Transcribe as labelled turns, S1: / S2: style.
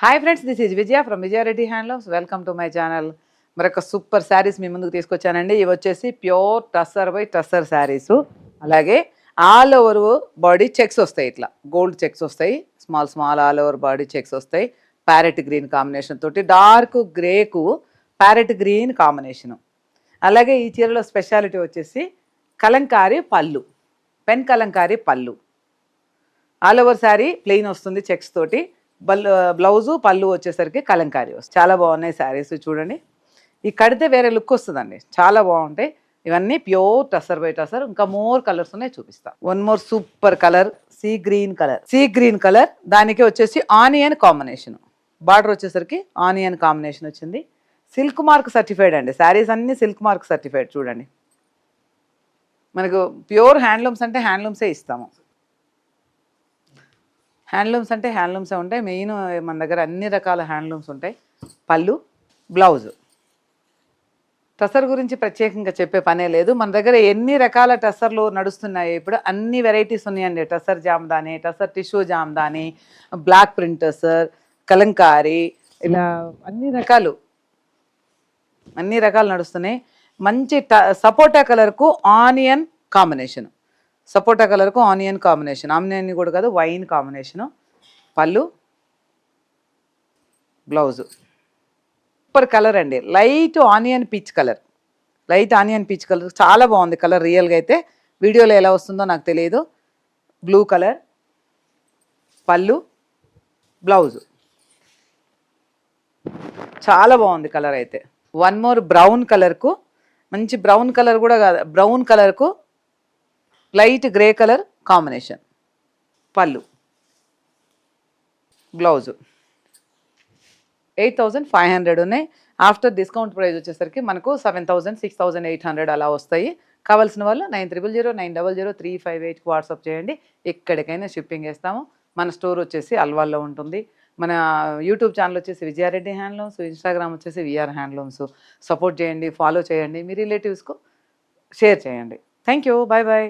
S1: Hi friends, this is Vijaya from Vijaya Reddy handlooms. Welcome to my channel. మరొక super saris మీ ముందుకు తీసుకొచ్చానండి. ఇవి వచ్చేసి ప్యూర్ టస్సర్ బై టస్సర్ శారీస్. అలాగే ఆల్ ఓవర్ బాడీ చెక్స్ వస్తాయి, ఇట్లా గోల్డ్ చెక్స్ వస్తాయి, small small all over body checks వస్తాయి. ప్యారెట్ గ్రీన్ కాంబినేషన్ తోటి, డార్క్ గ్రేకు ప్యారెట్ గ్రీన్ కాంబినేషను. అలాగే ఈ చీరలో స్పెషాలిటీ వచ్చేసి కలంకారీ పళ్ళు, పెన్ కలంకారీ పళ్ళు. ఆల్ ఓవర్ శారీ ప్లెయిన్ వస్తుంది చెక్స్ తోటి. బ్లౌజు పళ్ళు వచ్చేసరికి కలంకారీ వస్తుంది. చాలా బాగున్నాయి శారీస్, చూడండి. ఈ కడితే వేరే లుక్ వస్తుందండి, చాలా బాగుంటాయి. ఇవన్నీ ప్యూర్ టసర్ బై టసర్. ఇంకా మోర్ కలర్స్ ఉన్నాయి, చూపిస్తా. One more super colour, sea green colour. Sea green colour, దానికి వచ్చేసి ఆనియన్ కాంబినేషన్. బార్డర్ వచ్చేసరికి ఆనియన్ కాంబినేషన్ వచ్చింది. సిల్క్ మార్క్ సర్టిఫైడ్ అండి, శారీస్ అన్ని సిల్క్ మార్క్ సర్టిఫైడ్. చూడండి, మనకు ప్యూర్ హ్యాండ్లూమ్స్ అంటే హ్యాండ్లూమ్సే ఇస్తాము. హ్యాండ్లూమ్స్ అంటే హ్యాండ్లూమ్సే ఉంటాయి. మెయిన్ మన దగ్గర అన్ని రకాల హ్యాండ్లూమ్స్ ఉంటాయి. పళ్ళు, బ్లౌజు. టసర్ గురించి ప్రత్యేకంగా చెప్పే పనే లేదు. మన దగ్గర ఎన్ని రకాల టసర్లు నడుస్తున్నాయి ఇప్పుడు, అన్ని వెరైటీస్ ఉన్నాయండి. Tussar Jamdani, tussar tissue Jamdani, block print tussar, Kalamkari, ఇలా అన్ని రకాలు నడుస్తున్నాయి. మంచి సపోటా కలర్కు ఆనియన్ కాంబినేషన్, సపోటా కలర్కు ఆనియన్ కాంబినేషన్. ఆనియన్ కూడా కాదు, వైన్ కాంబినేషను. పళ్ళు, బ్లౌజు. సూపర్ కలర్ అండి, light onion peach colour. Light onion peach colour చాలా బాగుంది కలర్. రియల్గా అయితే వీడియోలో ఎలా వస్తుందో నాకు తెలియదు. బ్లూ కలర్, పళ్ళు, బ్లౌజు. చాలా బాగుంది కలర్ అయితే. వన్ మోర్ బ్రౌన్ కలర్కు, మంచి బ్రౌన్ కలర్ కూడా కాదు, బ్రౌన్ కలర్కు లైట్ గ్రే కలర్ కాంబినేషన్. పళ్ళు, బ్లౌజు. 8,500 ఉన్నాయి. ఆఫ్టర్ డిస్కౌంట్ ప్రైస్ వచ్చేసరికి మనకు 7,000, 6,800 అలా వస్తాయి. కావాల్సిన వాళ్ళు 9000900358కి వాట్సాప్ చేయండి. ఎక్కడికైనా షిప్పింగ్ వేస్తాము. మన స్టోర్ వచ్చేసి అల్వాల్లో ఉంటుంది. మన యూట్యూబ్ ఛానల్ వచ్చేసి విజయారెడ్డి హ్యాండ్లూమ్స్, ఇన్స్టాగ్రామ్ వచ్చేసి విఆర్ హ్యాండ్లూమ్స్. సపోర్ట్ చేయండి, ఫాలో చేయండి, మీ రిలేటివ్స్కు షేర్ చేయండి. Thank you, bye bye.